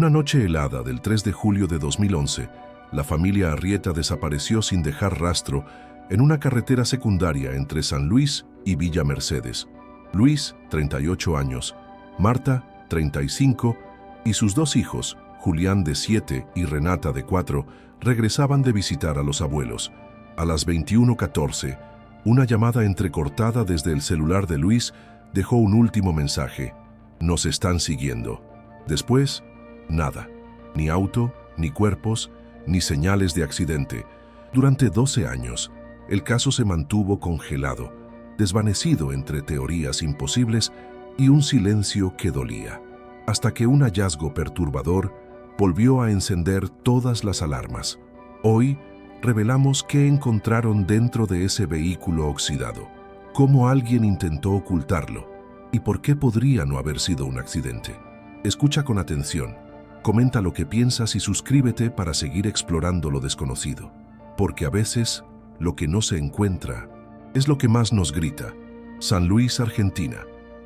Una noche helada del 3 de julio de 2011, la familia Arrieta desapareció sin dejar rastro en una carretera secundaria entre San Luis y Villa Mercedes. Luis, 38 años, Marta, 35, y sus dos hijos, Julián de 7 y Renata de 4, regresaban de visitar a los abuelos. A las 21:14, una llamada entrecortada desde el celular de Luis dejó un último mensaje: "Nos están siguiendo". Después, nada. Ni auto, ni cuerpos, ni señales de accidente. Durante 12 años, el caso se mantuvo congelado, desvanecido entre teorías imposibles y un silencio que dolía, hasta que un hallazgo perturbador volvió a encender todas las alarmas. Hoy revelamos qué encontraron dentro de ese vehículo oxidado, cómo alguien intentó ocultarlo y por qué podría no haber sido un accidente. Escucha con atención, comenta lo que piensas y suscríbete para seguir explorando lo desconocido, porque a veces lo que no se encuentra es lo que más nos grita. San Luis, Argentina,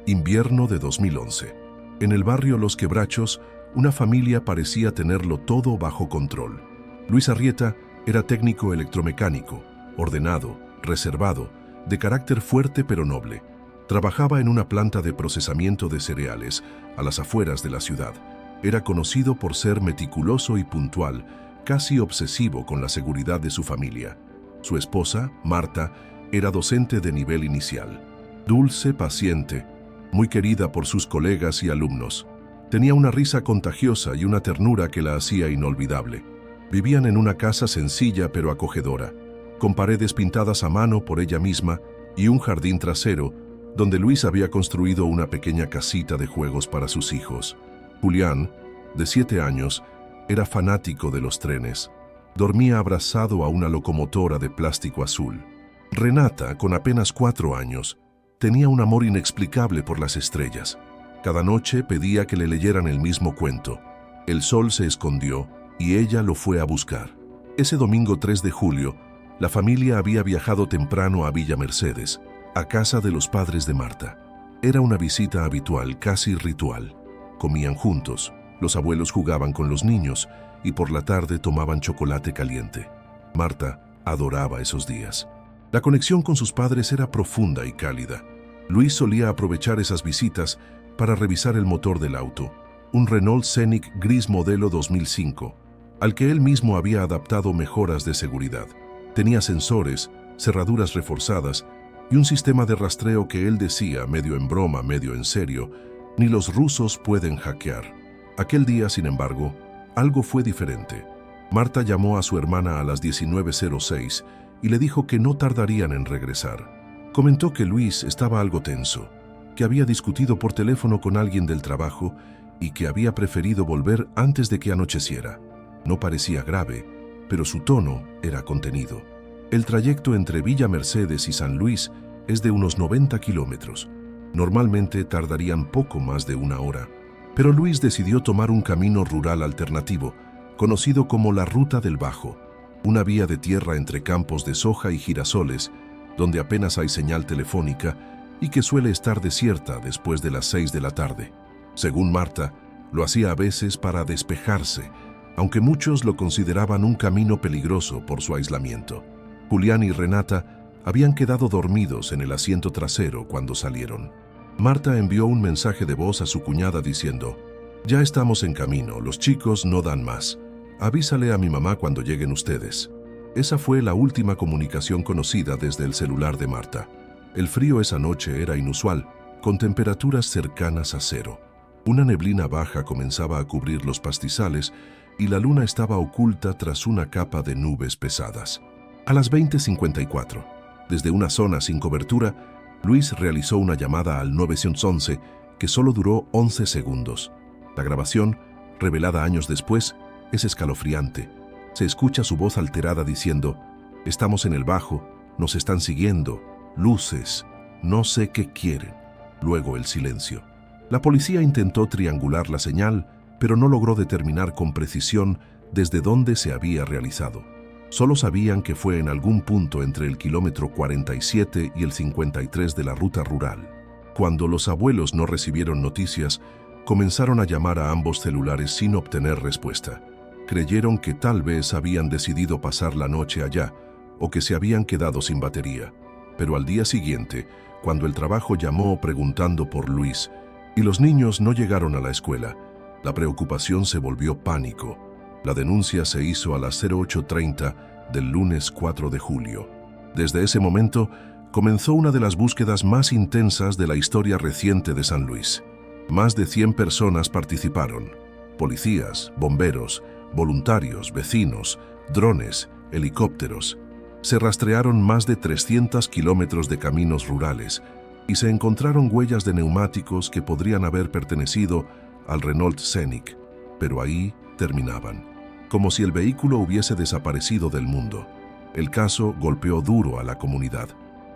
invierno de 2011. En el barrio Los Quebrachos, una familia parecía tenerlo todo bajo control. Luis Arrieta era técnico electromecánico, ordenado, reservado, de carácter fuerte pero noble. Trabajaba en una planta de procesamiento de cereales a las afueras de la ciudad. Era conocido por ser meticuloso y puntual, casi obsesivo con la seguridad de su familia. Su esposa, Marta, era docente de nivel inicial. Dulce, paciente, muy querida por sus colegas y alumnos. Tenía una risa contagiosa y una ternura que la hacía inolvidable. Vivían en una casa sencilla pero acogedora, con paredes pintadas a mano por ella misma y un jardín trasero donde Luis había construido una pequeña casita de juegos para sus hijos. Julián, de 7 años, era fanático de los trenes. Dormía abrazado a una locomotora de plástico azul. Renata, con apenas 4 años, tenía un amor inexplicable por las estrellas. Cada noche pedía que le leyeran el mismo cuento. El sol se escondió y ella lo fue a buscar. Ese domingo 3 de julio, la familia había viajado temprano a Villa Mercedes, a casa de los padres de Marta. Era una visita habitual, casi ritual. Comían juntos, los abuelos jugaban con los niños y por la tarde tomaban chocolate caliente. Marta adoraba esos días. La conexión con sus padres era profunda y cálida. Luis solía aprovechar esas visitas para revisar el motor del auto, un Renault Scenic gris modelo 2005, al que él mismo había adaptado mejoras de seguridad. Tenía sensores, cerraduras reforzadas y un sistema de rastreo que él decía, medio en broma, medio en serio, ni los rusos pueden hackear. Aquel día, sin embargo, algo fue diferente. Marta llamó a su hermana a las 19:06 y le dijo que no tardarían en regresar. Comentó que Luis estaba algo tenso, que había discutido por teléfono con alguien del trabajo y que había preferido volver antes de que anocheciera. No parecía grave, pero su tono era contenido. El trayecto entre Villa Mercedes y San Luis es de unos 90 kilómetros. Normalmente tardarían poco más de 1 hora, pero Luis decidió tomar un camino rural alternativo, conocido como la Ruta del Bajo, una vía de tierra entre campos de soja y girasoles, donde apenas hay señal telefónica y que suele estar desierta después de las 6 de la tarde. Según Marta, lo hacía a veces para despejarse, aunque muchos lo consideraban un camino peligroso por su aislamiento. Julián y Renata habían quedado dormidos en el asiento trasero cuando salieron. Marta envió un mensaje de voz a su cuñada diciendo: "Ya estamos en camino, los chicos no dan más. Avísale a mi mamá cuando lleguen ustedes". Esa fue la última comunicación conocida desde el celular de Marta. El frío esa noche era inusual, con temperaturas cercanas a 0. Una neblina baja comenzaba a cubrir los pastizales y la luna estaba oculta tras una capa de nubes pesadas. A las 20:54, desde una zona sin cobertura, Luis realizó una llamada al 911 que solo duró 11 segundos. La grabación, revelada años después, es escalofriante. Se escucha su voz alterada diciendo: "Estamos en el Bajo, nos están siguiendo, luces, no sé qué quieren". Luego el silencio. La policía intentó triangular la señal, pero no logró determinar con precisión desde dónde se había realizado. Solo sabían que fue en algún punto entre el kilómetro 47 y el 53 de la ruta rural. Cuando los abuelos no recibieron noticias, comenzaron a llamar a ambos celulares sin obtener respuesta. Creyeron que tal vez habían decidido pasar la noche allá o que se habían quedado sin batería. Pero al día siguiente, cuando el trabajo llamó preguntando por Luis y los niños no llegaron a la escuela, la preocupación se volvió pánico. La denuncia se hizo a las 08:30 del lunes 4 de julio. Desde ese momento, comenzó una de las búsquedas más intensas de la historia reciente de San Luis. Más de 100 personas participaron: policías, bomberos, voluntarios, vecinos, drones, helicópteros. Se rastrearon más de 300 kilómetros de caminos rurales y se encontraron huellas de neumáticos que podrían haber pertenecido al Renault Scenic, pero ahí terminaban, como si el vehículo hubiese desaparecido del mundo. El caso golpeó duro a la comunidad.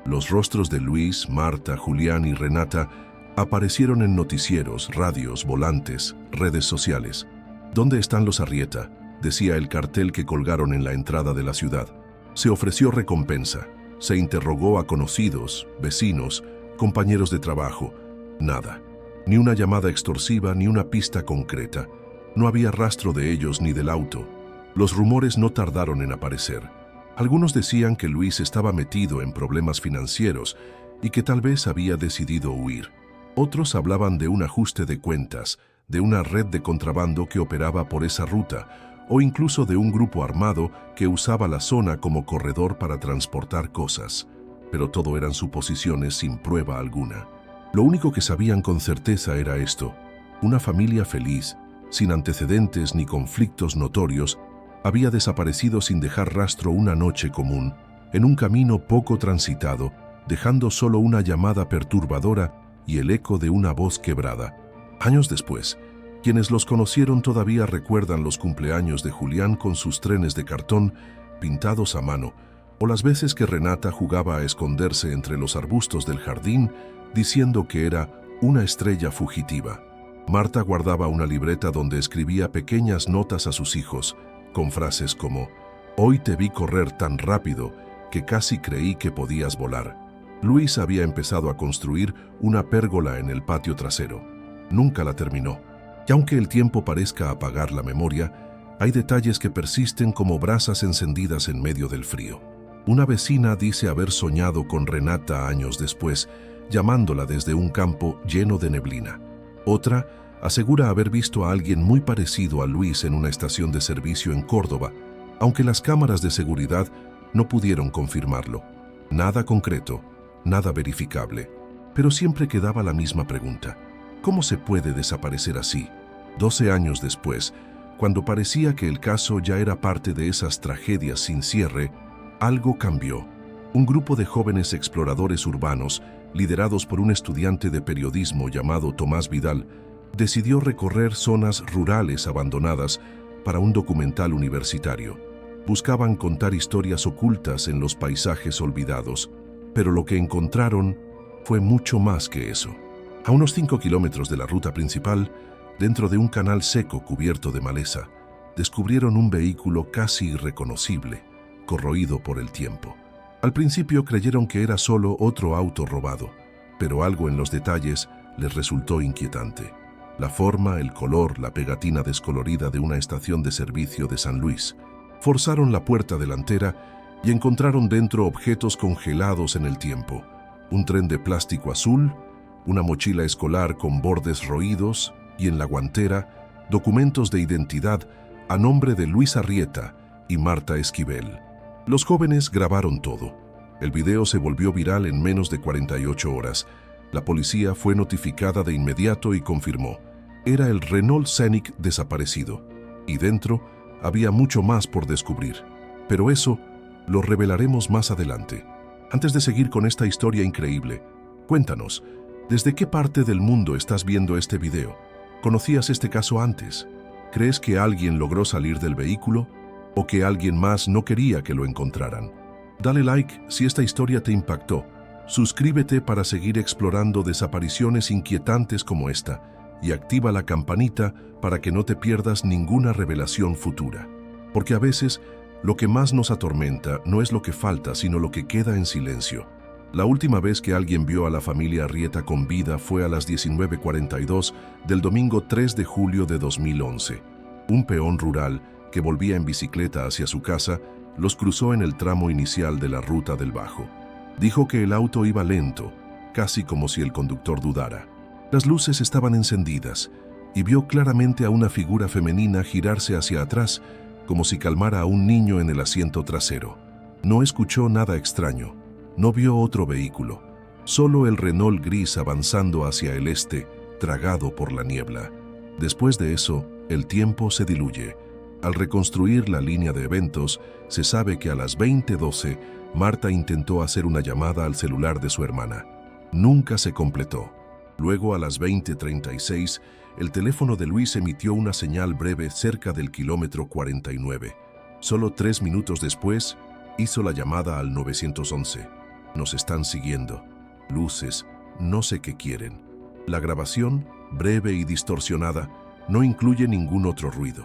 Los rostros de Luis, Marta, Julián y Renata aparecieron en noticieros, radios, volantes, redes sociales. ¿Dónde están los Arrieta?, decía el cartel que colgaron en la entrada de la ciudad. Se ofreció recompensa. Se interrogó a conocidos, vecinos, compañeros de trabajo. Nada. Ni una llamada extorsiva, ni una pista concreta. No había rastro de ellos ni del auto. Los rumores no tardaron en aparecer. Algunos decían que Luis estaba metido en problemas financieros y que tal vez había decidido huir. Otros hablaban de un ajuste de cuentas, de una red de contrabando que operaba por esa ruta, o incluso de un grupo armado que usaba la zona como corredor para transportar cosas. Pero todo eran suposiciones sin prueba alguna. Lo único que sabían con certeza era esto: una familia feliz, sin antecedentes ni conflictos notorios, había desaparecido sin dejar rastro una noche común, en un camino poco transitado, dejando solo una llamada perturbadora y el eco de una voz quebrada. Años después, quienes los conocieron todavía recuerdan los cumpleaños de Julián con sus trenes de cartón pintados a mano, o las veces que Renata jugaba a esconderse entre los arbustos del jardín diciendo que era una estrella fugitiva. Marta guardaba una libreta donde escribía pequeñas notas a sus hijos, con frases como: «Hoy te vi correr tan rápido que casi creí que podías volar». Luis había empezado a construir una pérgola en el patio trasero. Nunca la terminó. Y aunque el tiempo parezca apagar la memoria, hay detalles que persisten como brasas encendidas en medio del frío. Una vecina dice haber soñado con Renata años después, llamándola desde un campo lleno de neblina. Otra asegura haber visto a alguien muy parecido a Luis en una estación de servicio en Córdoba, aunque las cámaras de seguridad no pudieron confirmarlo. Nada concreto, nada verificable, pero siempre quedaba la misma pregunta: ¿cómo se puede desaparecer así? 12 años después, cuando parecía que el caso ya era parte de esas tragedias sin cierre, algo cambió. Un grupo de jóvenes exploradores urbanos, liderados por un estudiante de periodismo llamado Tomás Vidal, decidió recorrer zonas rurales abandonadas para un documental universitario. Buscaban contar historias ocultas en los paisajes olvidados, pero lo que encontraron fue mucho más que eso. A unos 5 kilómetros de la ruta principal, dentro de un canal seco cubierto de maleza, descubrieron un vehículo casi irreconocible, corroído por el tiempo. Al principio creyeron que era solo otro auto robado, pero algo en los detalles les resultó inquietante. La forma, el color, la pegatina descolorida de una estación de servicio de San Luis. Forzaron la puerta delantera y encontraron dentro objetos congelados en el tiempo: un tren de plástico azul, una mochila escolar con bordes roídos y en la guantera documentos de identidad a nombre de Luis Arrieta y Marta Esquivel. Los jóvenes grabaron todo. El video se volvió viral en menos de 48 horas. La policía fue notificada de inmediato y confirmó: era el Renault Scenic desaparecido, y dentro había mucho más por descubrir. Pero eso lo revelaremos más adelante. Antes de seguir con esta historia increíble, cuéntanos, ¿desde qué parte del mundo estás viendo este video? ¿Conocías este caso antes? ¿Crees que alguien logró salir del vehículo? ¿O que alguien más no quería que lo encontraran? Dale like si esta historia te impactó. Suscríbete para seguir explorando desapariciones inquietantes como esta y activa la campanita para que no te pierdas ninguna revelación futura. Porque a veces lo que más nos atormenta no es lo que falta, sino lo que queda en silencio. La última vez que alguien vio a la familia Arrieta con vida fue a las 19:42 del domingo 3 de julio de 2011. Un peón rural que volvía en bicicleta hacia su casa los cruzó en el tramo inicial de la Ruta del Bajo. Dijo que el auto iba lento, casi como si el conductor dudara. Las luces estaban encendidas y vio claramente a una figura femenina girarse hacia atrás, como si calmara a un niño en el asiento trasero. No escuchó nada extraño. No vio otro vehículo, solo el Renault gris avanzando hacia el este, tragado por la niebla. Después de eso, el tiempo se diluye. Al reconstruir la línea de eventos, se sabe que a las 20:12, Marta intentó hacer una llamada al celular de su hermana. Nunca se completó. Luego, a las 20:36, el teléfono de Luis emitió una señal breve cerca del kilómetro 49. Solo 3 minutos después, hizo la llamada al 911. Nos están siguiendo. Luces, no sé qué quieren. La grabación, breve y distorsionada, no incluye ningún otro ruido.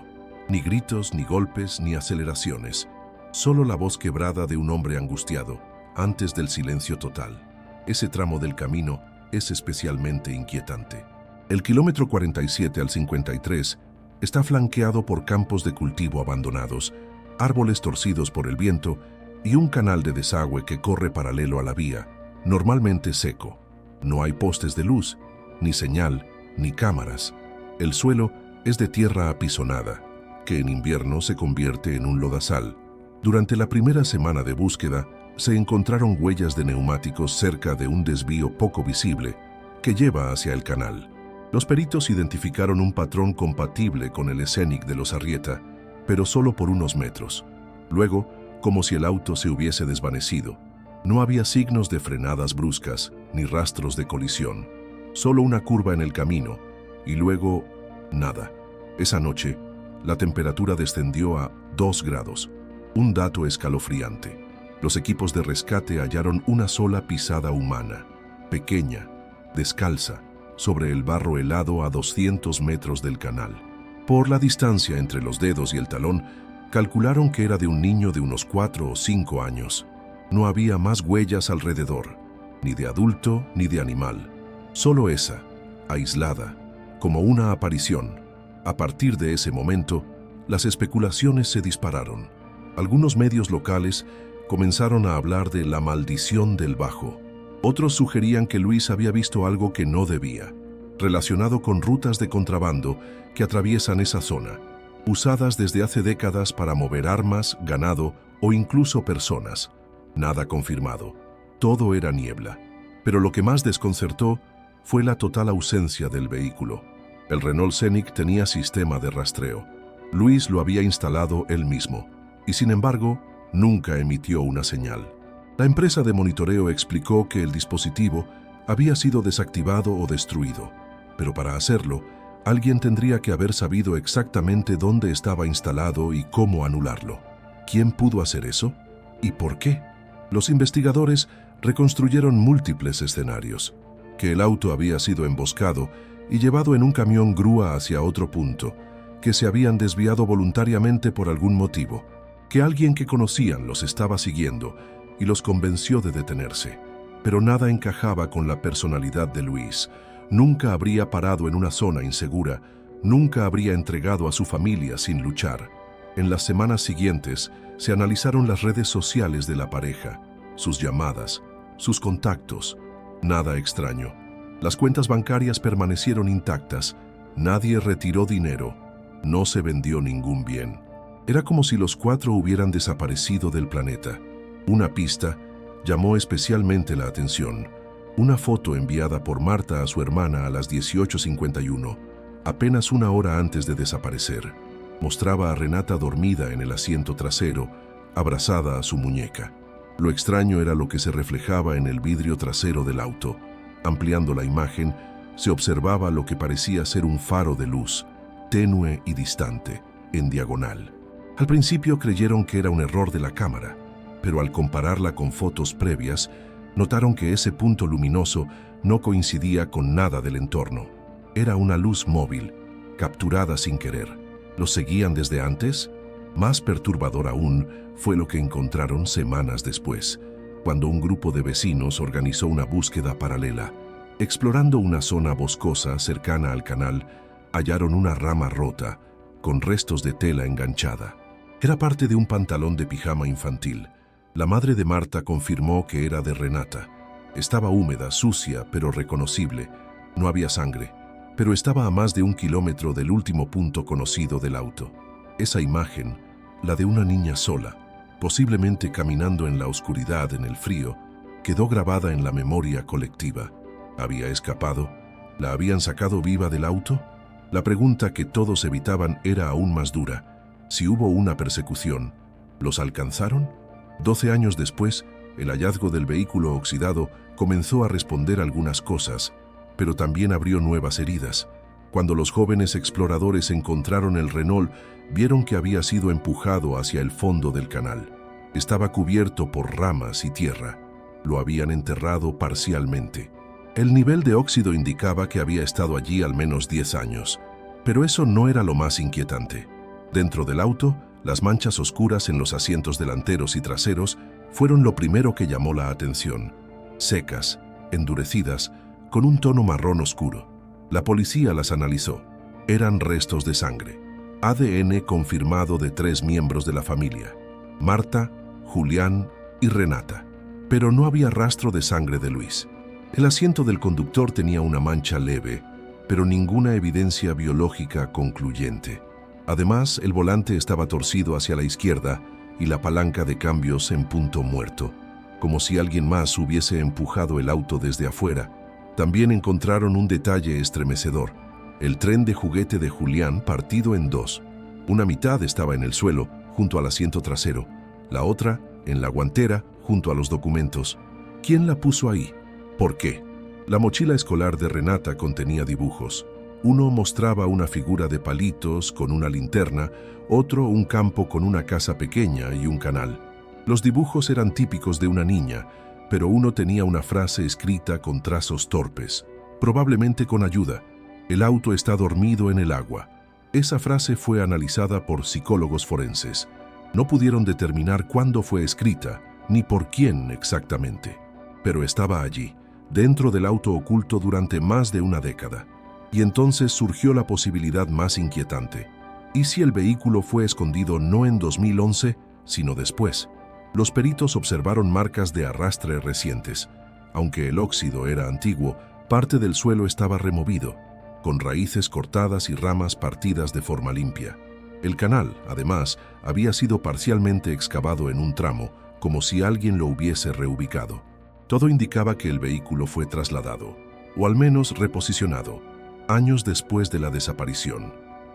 Ni gritos, ni golpes, ni aceleraciones. Solo la voz quebrada de un hombre angustiado, antes del silencio total. Ese tramo del camino es especialmente inquietante. El kilómetro 47 al 53 está flanqueado por campos de cultivo abandonados, árboles torcidos por el viento y un canal de desagüe que corre paralelo a la vía, normalmente seco. No hay postes de luz, ni señal, ni cámaras. El suelo es de tierra apisonada, que en invierno se convierte en un lodazal. Durante la primera semana de búsqueda, se encontraron huellas de neumáticos cerca de un desvío poco visible que lleva hacia el canal. Los peritos identificaron un patrón compatible con el Scenic de los Arrieta, pero solo por unos metros. Luego, como si el auto se hubiese desvanecido. No había signos de frenadas bruscas, ni rastros de colisión. Solo una curva en el camino, y luego, nada. Esa noche, la temperatura descendió a 2 grados. Un dato escalofriante. Los equipos de rescate hallaron una sola pisada humana, pequeña, descalza, sobre el barro helado a 200 metros del canal. Por la distancia entre los dedos y el talón, calcularon que era de un niño de unos 4 o 5 años. No había más huellas alrededor, ni de adulto ni de animal. Solo esa, aislada, como una aparición. A partir de ese momento, las especulaciones se dispararon. Algunos medios locales comenzaron a hablar de la maldición del Bajo. Otros sugerían que Luis había visto algo que no debía, relacionado con rutas de contrabando que atraviesan esa zona, usadas desde hace décadas para mover armas, ganado o incluso personas. Nada confirmado. Todo era niebla. Pero lo que más desconcertó fue la total ausencia del vehículo. El Renault Scenic tenía sistema de rastreo. Luis lo había instalado él mismo, y sin embargo, nunca emitió una señal. La empresa de monitoreo explicó que el dispositivo había sido desactivado o destruido, pero para hacerlo, alguien tendría que haber sabido exactamente dónde estaba instalado y cómo anularlo. ¿Quién pudo hacer eso? ¿Y por qué? Los investigadores reconstruyeron múltiples escenarios. Que el auto había sido emboscado y llevado en un camión grúa hacia otro punto, que se habían desviado voluntariamente por algún motivo, que alguien que conocían los estaba siguiendo y los convenció de detenerse. Pero nada encajaba con la personalidad de Luis. Nunca habría parado en una zona insegura, nunca habría entregado a su familia sin luchar. En las semanas siguientes, se analizaron las redes sociales de la pareja, sus llamadas, sus contactos. Nada extraño. Las cuentas bancarias permanecieron intactas, nadie retiró dinero, no se vendió ningún bien. Era como si los 4 hubieran desaparecido del planeta. Una pista llamó especialmente la atención. Una foto enviada por Marta a su hermana a las 18:51, apenas una hora antes de desaparecer. Mostraba a Renata dormida en el asiento trasero, abrazada a su muñeca. Lo extraño era lo que se reflejaba en el vidrio trasero del auto. Ampliando la imagen, se observaba lo que parecía ser un faro de luz, tenue y distante, en diagonal. Al principio creyeron que era un error de la cámara, pero al compararla con fotos previas, notaron que ese punto luminoso no coincidía con nada del entorno. Era una luz móvil, capturada sin querer. ¿Los seguían desde antes? Más perturbador aún fue lo que encontraron semanas después. cuando un grupo de vecinos organizó una búsqueda paralela. Explorando una zona boscosa cercana al canal, hallaron una rama rota, con restos de tela enganchada. Era parte de un pantalón de pijama infantil. La madre de Marta confirmó que era de Renata. Estaba húmeda, sucia, pero reconocible. No había sangre, pero estaba a más de 1 kilómetro del último punto conocido del auto. Esa imagen, la de una niña sola, posiblemente caminando en la oscuridad, en el frío, quedó grabada en la memoria colectiva. ¿Había escapado? ¿La habían sacado viva del auto? La pregunta que todos evitaban era aún más dura. Si hubo una persecución, ¿los alcanzaron? 12 años después, el hallazgo del vehículo oxidado comenzó a responder algunas cosas, pero también abrió nuevas heridas. Cuando los jóvenes exploradores encontraron el Renault, vieron que había sido empujado hacia el fondo del canal. Estaba cubierto por ramas y tierra. Lo habían enterrado parcialmente. El nivel de óxido indicaba que había estado allí al menos 10 años. Pero eso no era lo más inquietante. Dentro del auto, las manchas oscuras en los asientos delanteros y traseros fueron lo primero que llamó la atención. Secas, endurecidas, con un tono marrón oscuro. La policía las analizó. Eran restos de sangre. ADN confirmado de 3 miembros de la familia: Marta, Julián y Renata. Pero no había rastro de sangre de Luis. El asiento del conductor tenía una mancha leve, pero ninguna evidencia biológica concluyente. Además, el volante estaba torcido hacia la izquierda y la palanca de cambios en punto muerto, como si alguien más hubiese empujado el auto desde afuera. También encontraron un detalle estremecedor: el tren de juguete de Julián partido en 2. Una mitad estaba en el suelo, junto al asiento trasero, la otra en la guantera, junto a los documentos. ¿Quién la puso ahí? ¿Por qué? La mochila escolar de Renata contenía dibujos. Uno mostraba una figura de palitos con una linterna, otro un campo con una casa pequeña y un canal. Los dibujos eran típicos de una niña, pero uno tenía una frase escrita con trazos torpes, probablemente con ayuda: el auto está dormido en el agua. Esa frase fue analizada por psicólogos forenses. No pudieron determinar cuándo fue escrita, ni por quién exactamente. Pero estaba allí, dentro del auto oculto durante más de una década. Y entonces surgió la posibilidad más inquietante. ¿Y si el vehículo fue escondido no en 2011, sino después? Los peritos observaron marcas de arrastre recientes. Aunque el óxido era antiguo, parte del suelo estaba removido, con raíces cortadas y ramas partidas de forma limpia. El canal, además, había sido parcialmente excavado en un tramo, como si alguien lo hubiese reubicado. Todo indicaba que el vehículo fue trasladado, o al menos reposicionado, años después de la desaparición.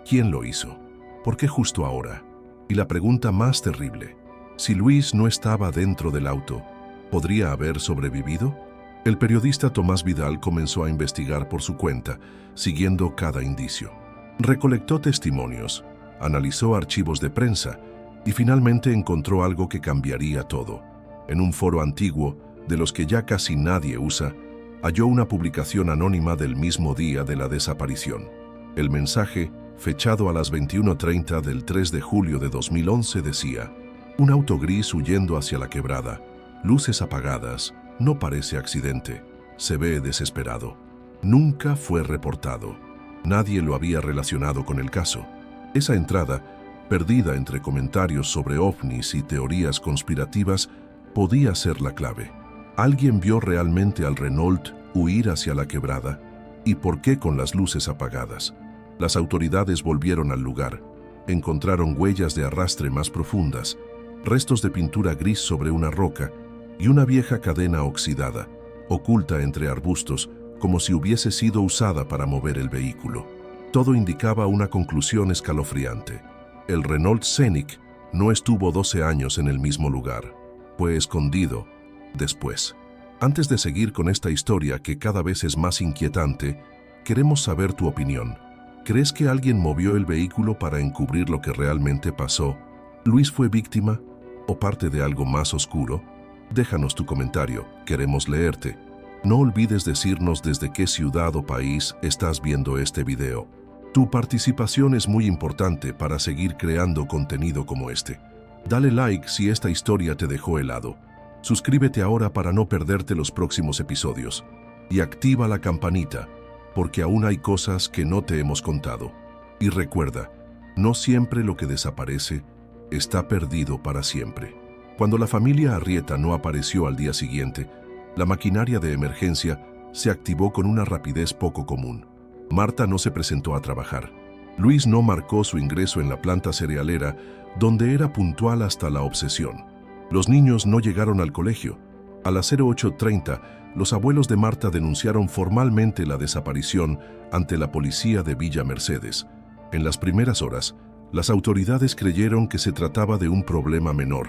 ¿Quién lo hizo? ¿Por qué justo ahora? Y la pregunta más terrible: si Luis no estaba dentro del auto, ¿podría haber sobrevivido? El periodista Tomás Vidal comenzó a investigar por su cuenta, siguiendo cada indicio. Recolectó testimonios, analizó archivos de prensa y finalmente encontró algo que cambiaría todo. En un foro antiguo, de los que ya casi nadie usa, halló una publicación anónima del mismo día de la desaparición. El mensaje, fechado a las 21:30 del 3 de julio de 2011, decía: un auto gris huyendo hacia la quebrada, luces apagadas, no parece accidente, se ve desesperado. Nunca fue reportado. Nadie lo había relacionado con el caso. Esa entrada, perdida entre comentarios sobre ovnis y teorías conspirativas, podía ser la clave. ¿Alguien vio realmente al Renault huir hacia la quebrada? ¿Y por qué con las luces apagadas? Las autoridades volvieron al lugar. Encontraron huellas de arrastre más profundas, restos de pintura gris sobre una roca y una vieja cadena oxidada, oculta entre arbustos, como si hubiese sido usada para mover el vehículo. Todo indicaba una conclusión escalofriante. El Renault Scenic no estuvo 12 años en el mismo lugar. Fue escondido después. Antes de seguir con esta historia que cada vez es más inquietante, queremos saber tu opinión. ¿Crees que alguien movió el vehículo para encubrir lo que realmente pasó? ¿Luis fue víctima o parte de algo más oscuro? Déjanos tu comentario, queremos leerte. No olvides decirnos desde qué ciudad o país estás viendo este video. Tu participación es muy importante para seguir creando contenido como este. Dale like si esta historia te dejó helado. Suscríbete ahora para no perderte los próximos episodios y activa la campanita, porque aún hay cosas que no te hemos contado. Y recuerda, no siempre lo que desaparece está perdido para siempre. Cuando la familia Arrieta no apareció al día siguiente, la maquinaria de emergencia se activó con una rapidez poco común. Marta no se presentó a trabajar. Luis no marcó su ingreso en la planta cerealera, donde era puntual hasta la obsesión. Los niños no llegaron al colegio. A las 08:30, los abuelos de Marta denunciaron formalmente la desaparición ante la policía de Villa Mercedes. En las primeras horas, las autoridades creyeron que se trataba de un problema menor,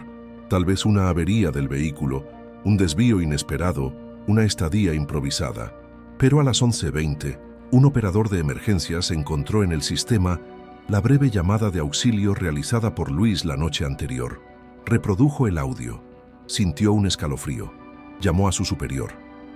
tal vez una avería del vehículo, un desvío inesperado, una estadía improvisada. Pero a las 11:20, un operador de emergencias encontró en el sistema la breve llamada de auxilio realizada por Luis la noche anterior. Reprodujo el audio. Sintió un escalofrío. Llamó a su superior.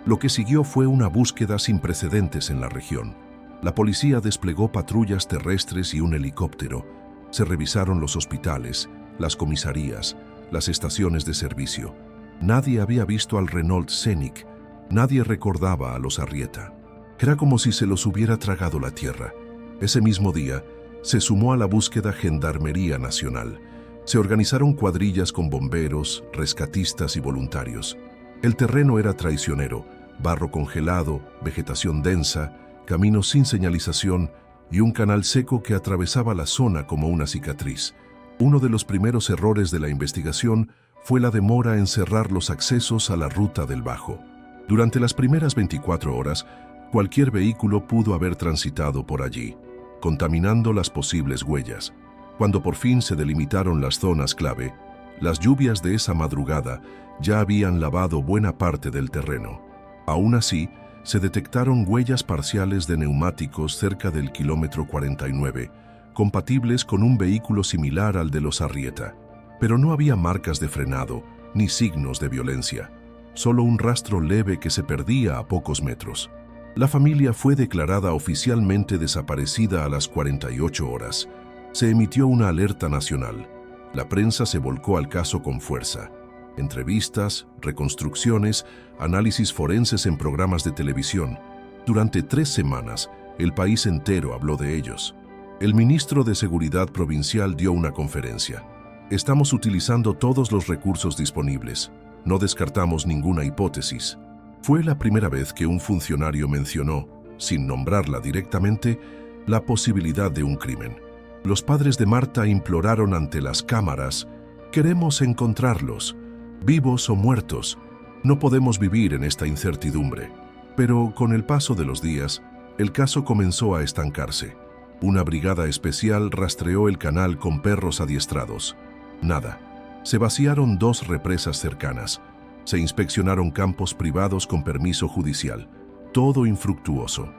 Lo que siguió fue una búsqueda sin precedentes en la región. La policía desplegó patrullas terrestres y un helicóptero. Se revisaron los hospitales, las comisarías, las estaciones de servicio. Nadie había visto al Renault Scenic. Nadie recordaba a los Arrieta. Era como si se los hubiera tragado la tierra. Ese mismo día, se sumó a la búsqueda Gendarmería Nacional. Se organizaron cuadrillas con bomberos, rescatistas y voluntarios. El terreno era traicionero, barro congelado, vegetación densa, caminos sin señalización y un canal seco que atravesaba la zona como una cicatriz. Uno de los primeros errores de la investigación fue la demora en cerrar los accesos a la ruta del Bajo. Durante las primeras 24 horas, cualquier vehículo pudo haber transitado por allí, contaminando las posibles huellas. Cuando por fin se delimitaron las zonas clave, las lluvias de esa madrugada ya habían lavado buena parte del terreno. Aún así, se detectaron huellas parciales de neumáticos cerca del kilómetro 49, compatibles con un vehículo similar al de los Arrieta. Pero no había marcas de frenado ni signos de violencia, solo un rastro leve que se perdía a pocos metros. La familia fue declarada oficialmente desaparecida a las 48 horas. Se emitió una alerta nacional. La prensa se volcó al caso con fuerza. Entrevistas, reconstrucciones, análisis forenses en programas de televisión. Durante 3 semanas, el país entero habló de ellos. El ministro de Seguridad Provincial dio una conferencia. Estamos utilizando todos los recursos disponibles. No descartamos ninguna hipótesis. Fue la primera vez que un funcionario mencionó, sin nombrarla directamente, la posibilidad de un crimen. Los padres de Marta imploraron ante las cámaras: «Queremos encontrarlos, vivos o muertos. No podemos vivir en esta incertidumbre». Pero con el paso de los días, el caso comenzó a estancarse. Una brigada especial rastreó el canal con perros adiestrados. Nada. Se vaciaron 2 represas cercanas. Se inspeccionaron campos privados con permiso judicial. Todo infructuoso.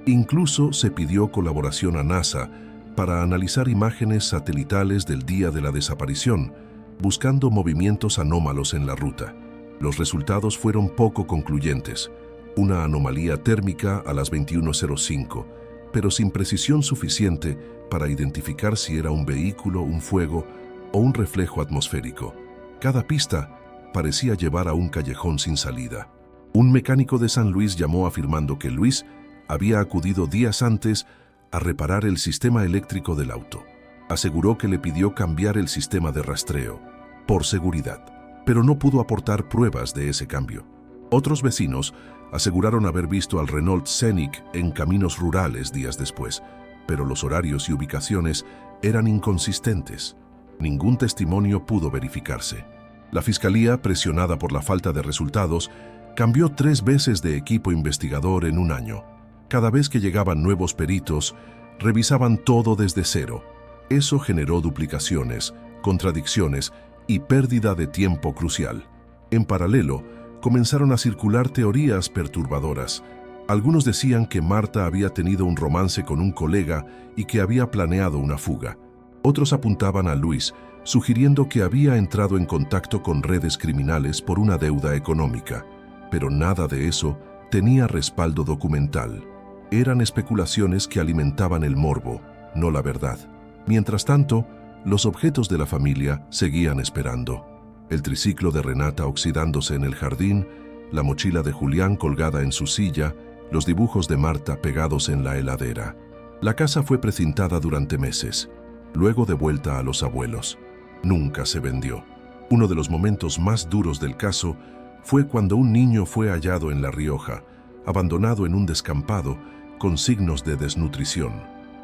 Incluso se pidió colaboración a NASA para analizar imágenes satelitales del día de la desaparición, buscando movimientos anómalos en la ruta. Los resultados fueron poco concluyentes. Una anomalía térmica a las 21:05, pero sin precisión suficiente para identificar si era un vehículo, un fuego o un reflejo atmosférico. Cada pista parecía llevar a un callejón sin salida. Un mecánico de San Luis llamó afirmando que Luis había acudido días antes a reparar el sistema eléctrico del auto. Aseguró que le pidió cambiar el sistema de rastreo, por seguridad, pero no pudo aportar pruebas de ese cambio. Otros vecinos aseguraron haber visto al Renault Scenic en caminos rurales días después, pero los horarios y ubicaciones eran inconsistentes. Ningún testimonio pudo verificarse. La fiscalía, presionada por la falta de resultados, cambió 3 veces de equipo investigador en un año. Cada vez que llegaban nuevos peritos, revisaban todo desde cero. Eso generó duplicaciones, contradicciones y pérdida de tiempo crucial. En paralelo, comenzaron a circular teorías perturbadoras. Algunos decían que Marta había tenido un romance con un colega y que había planeado una fuga. Otros apuntaban a Luis, sugiriendo que había entrado en contacto con redes criminales por una deuda económica. Pero nada de eso tenía respaldo documental. Eran especulaciones que alimentaban el morbo, no la verdad. Mientras tanto, los objetos de la familia seguían esperando. El triciclo de Renata oxidándose en el jardín, la mochila de Julián colgada en su silla, los dibujos de Marta pegados en la heladera. La casa fue precintada durante meses, luego devuelta a los abuelos. Nunca se vendió. Uno de los momentos más duros del caso fue cuando un niño fue hallado en La Rioja, abandonado en un descampado, con signos de desnutrición.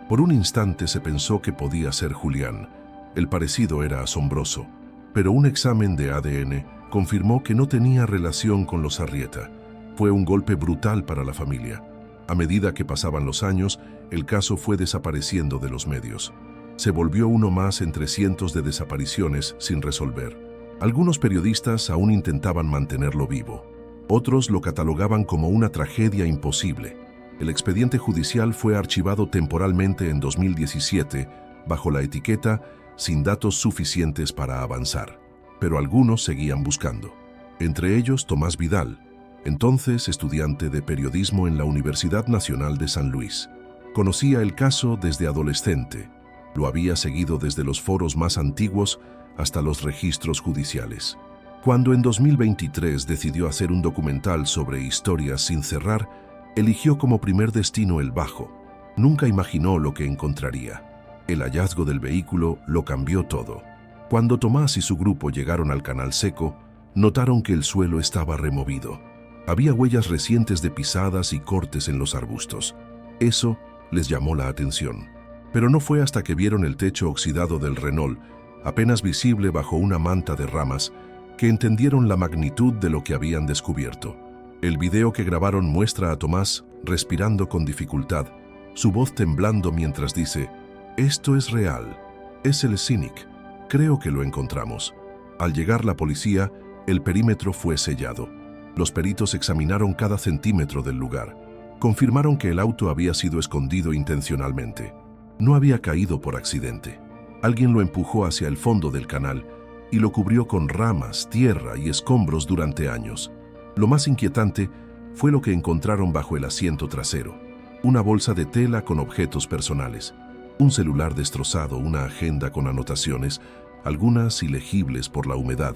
Por un instante se pensó que podía ser Julián. El parecido era asombroso, pero un examen de ADN confirmó que no tenía relación con los Arrieta. Fue un golpe brutal para la familia. A medida que pasaban los años, el caso fue desapareciendo de los medios. Se volvió uno más entre cientos de desapariciones sin resolver. Algunos periodistas aún intentaban mantenerlo vivo. Otros lo catalogaban como una tragedia imposible. El expediente judicial fue archivado temporalmente en 2017 bajo la etiqueta «sin datos suficientes para avanzar». Pero algunos seguían buscando. Entre ellos Tomás Vidal, entonces estudiante de periodismo en la Universidad Nacional de San Luis. Conocía el caso desde adolescente. Lo había seguido desde los foros más antiguos hasta los registros judiciales. Cuando en 2023 decidió hacer un documental sobre historias sin cerrar, eligió como primer destino el Bajo. Nunca imaginó lo que encontraría. El hallazgo del vehículo lo cambió todo. Cuando Tomás y su grupo llegaron al Canal Seco, notaron que el suelo estaba removido. Había huellas recientes de pisadas y cortes en los arbustos. Eso les llamó la atención. Pero no fue hasta que vieron el techo oxidado del Renault, apenas visible bajo una manta de ramas, que entendieron la magnitud de lo que habían descubierto. El video que grabaron muestra a Tomás respirando con dificultad, su voz temblando mientras dice: «Esto es real, es el Scenic, creo que lo encontramos». Al llegar la policía, el perímetro fue sellado. Los peritos examinaron cada centímetro del lugar. Confirmaron que el auto había sido escondido intencionalmente. No había caído por accidente. Alguien lo empujó hacia el fondo del canal y lo cubrió con ramas, tierra y escombros durante años. Lo más inquietante fue lo que encontraron bajo el asiento trasero. Una bolsa de tela con objetos personales, un celular destrozado, una agenda con anotaciones, algunas ilegibles por la humedad,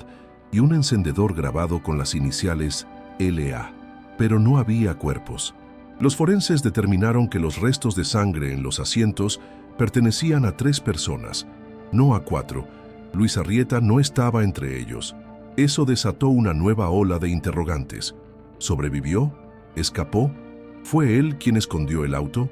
y un encendedor grabado con las iniciales LA. Pero no había cuerpos. Los forenses determinaron que los restos de sangre en los asientos pertenecían a 3 personas, no a 4. Luis Arrieta no estaba entre ellos. Eso desató una nueva ola de interrogantes. ¿Sobrevivió? ¿Escapó? ¿Fue él quien escondió el auto?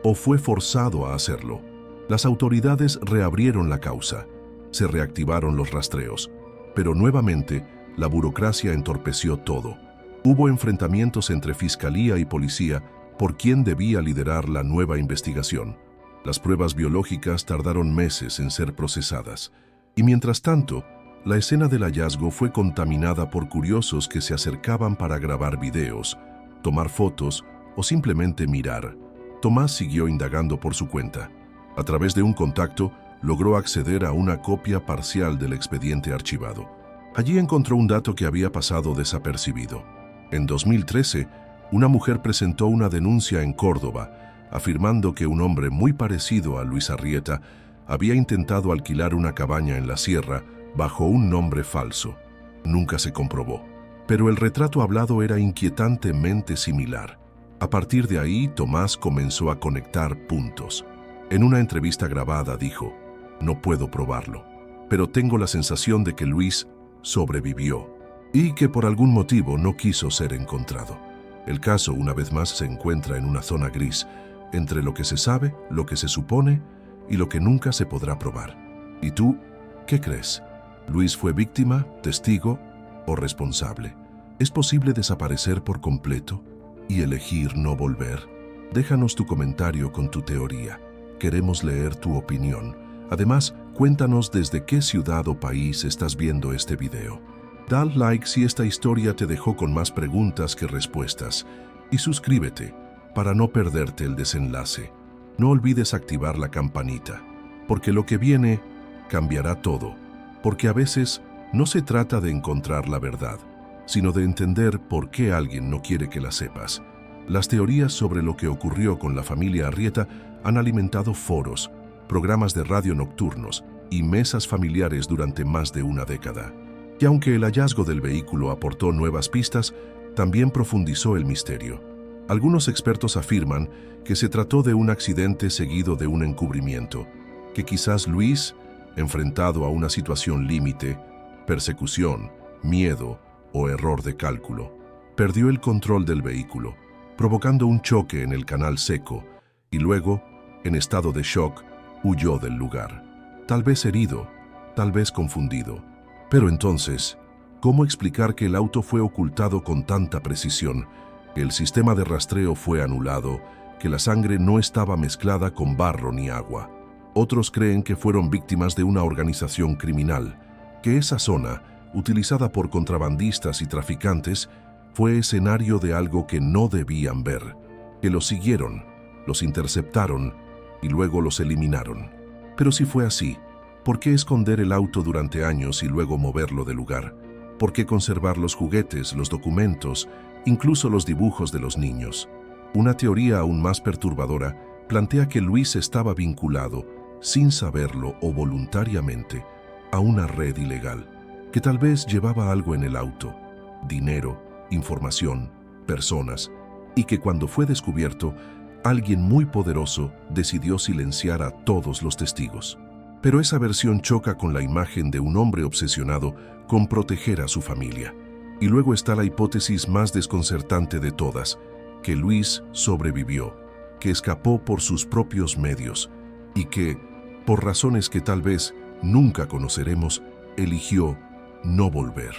¿O fue forzado a hacerlo? Las autoridades reabrieron la causa. Se reactivaron los rastreos. Pero nuevamente, la burocracia entorpeció todo. Hubo enfrentamientos entre fiscalía y policía por quién debía liderar la nueva investigación. Las pruebas biológicas tardaron meses en ser procesadas. Y mientras tanto, la escena del hallazgo fue contaminada por curiosos que se acercaban para grabar videos, tomar fotos o simplemente mirar. Tomás siguió indagando por su cuenta. A través de un contacto, logró acceder a una copia parcial del expediente archivado. Allí encontró un dato que había pasado desapercibido. En 2013, una mujer presentó una denuncia en Córdoba, afirmando que un hombre muy parecido a Luis Arrieta había intentado alquilar una cabaña en la sierra bajo un nombre falso. Nunca se comprobó, pero el retrato hablado era inquietantemente similar. A partir de ahí, Tomás comenzó a conectar puntos. En una entrevista grabada dijo: «No puedo probarlo, pero tengo la sensación de que Luis sobrevivió y que por algún motivo no quiso ser encontrado». El caso, una vez más, se encuentra en una zona gris, entre lo que se sabe, lo que se supone y lo que nunca se podrá probar. ¿Y tú, qué crees? ¿Luis fue víctima, testigo o responsable? ¿Es posible desaparecer por completo y elegir no volver? Déjanos tu comentario con tu teoría. Queremos leer tu opinión. Además, cuéntanos desde qué ciudad o país estás viendo este video. Dale like si esta historia te dejó con más preguntas que respuestas y suscríbete para no perderte el desenlace. No olvides activar la campanita, porque lo que viene cambiará todo, porque a veces no se trata de encontrar la verdad, sino de entender por qué alguien no quiere que la sepas. Las teorías sobre lo que ocurrió con la familia Arrieta han alimentado foros, programas de radio nocturnos y mesas familiares durante más de una década. Y aunque el hallazgo del vehículo aportó nuevas pistas, también profundizó el misterio. Algunos expertos afirman que se trató de un accidente seguido de un encubrimiento, que quizás Luis, enfrentado a una situación límite, persecución, miedo o error de cálculo, perdió el control del vehículo, provocando un choque en el canal seco y luego, en estado de shock, huyó del lugar. Tal vez herido, tal vez confundido. Pero entonces, ¿cómo explicar que el auto fue ocultado con tanta precisión, que el sistema de rastreo fue anulado, que la sangre no estaba mezclada con barro ni agua? Otros creen que fueron víctimas de una organización criminal, que esa zona, utilizada por contrabandistas y traficantes, fue escenario de algo que no debían ver, que los siguieron, los interceptaron y luego los eliminaron. Pero si fue así, ¿por qué esconder el auto durante años y luego moverlo del lugar? ¿Por qué conservar los juguetes, los documentos, incluso los dibujos de los niños? Una teoría aún más perturbadora plantea que Luis estaba vinculado, sin saberlo o voluntariamente, a una red ilegal, que tal vez llevaba algo en el auto, dinero, información, personas, y que cuando fue descubierto, alguien muy poderoso decidió silenciar a todos los testigos. Pero esa versión choca con la imagen de un hombre obsesionado con proteger a su familia. Y luego está la hipótesis más desconcertante de todas, que Luis sobrevivió, que escapó por sus propios medios y que, por razones que tal vez nunca conoceremos, eligió no volver.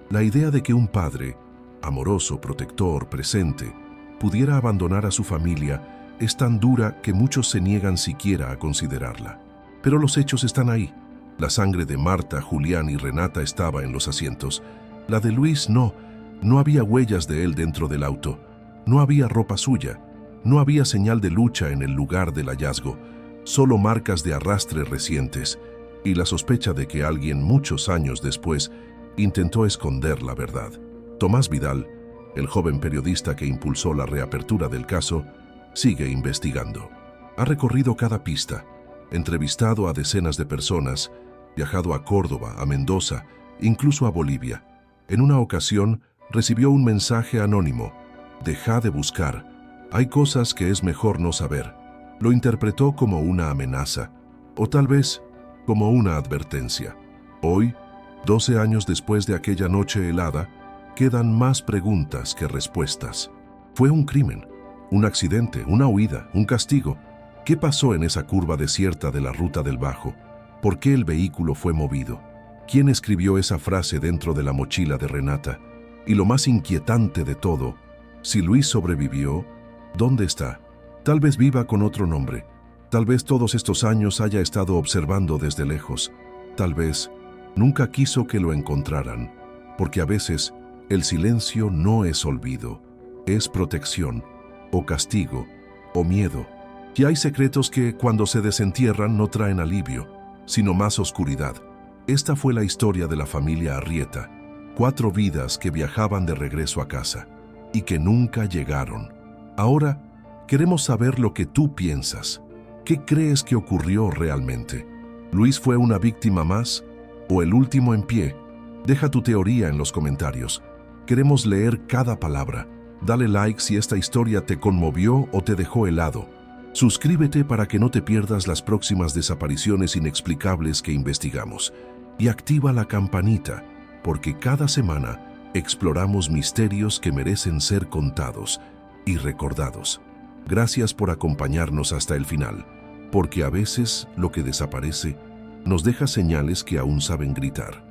La idea de que un padre, amoroso, protector, presente, pudiera abandonar a su familia es tan dura que muchos se niegan siquiera a considerarla. Pero los hechos están ahí. La sangre de Marta, Julián y Renata estaba en los asientos. La de Luis no. No había huellas de él dentro del auto. No había ropa suya. No había señal de lucha en el lugar del hallazgo. Solo marcas de arrastre recientes y la sospecha de que alguien muchos años después intentó esconder la verdad. Tomás Vidal, el joven periodista que impulsó la reapertura del caso, sigue investigando. Ha recorrido cada pista, entrevistado a decenas de personas, viajado a Córdoba, a Mendoza, incluso a Bolivia. En una ocasión recibió un mensaje anónimo: «Deja de buscar, hay cosas que es mejor no saber». Lo interpretó como una amenaza, o tal vez como una advertencia. Hoy, 12 años después de aquella noche helada, quedan más preguntas que respuestas. ¿Fue un crimen? ¿Un accidente? ¿Una huida? ¿Un castigo? ¿Qué pasó en esa curva desierta de la Ruta del Bajo? ¿Por qué el vehículo fue movido? ¿Quién escribió esa frase dentro de la mochila de Renata? Y lo más inquietante de todo, si Luis sobrevivió, ¿dónde está? Tal vez viva con otro nombre. Tal vez todos estos años haya estado observando desde lejos. Tal vez nunca quiso que lo encontraran, porque a veces el silencio no es olvido, es protección, o castigo, o miedo. Y hay secretos que, cuando se desentierran, no traen alivio, sino más oscuridad. Esta fue la historia de la familia Arrieta, 4 vidas que viajaban de regreso a casa, y que nunca llegaron. Ahora, queremos saber lo que tú piensas. ¿Qué crees que ocurrió realmente? ¿Luis fue una víctima más o el último en pie? Deja tu teoría en los comentarios. Queremos leer cada palabra. Dale like si esta historia te conmovió o te dejó helado. Suscríbete para que no te pierdas las próximas desapariciones inexplicables que investigamos. Y activa la campanita, porque cada semana exploramos misterios que merecen ser contados y recordados. Gracias por acompañarnos hasta el final, porque a veces lo que desaparece nos deja señales que aún saben gritar.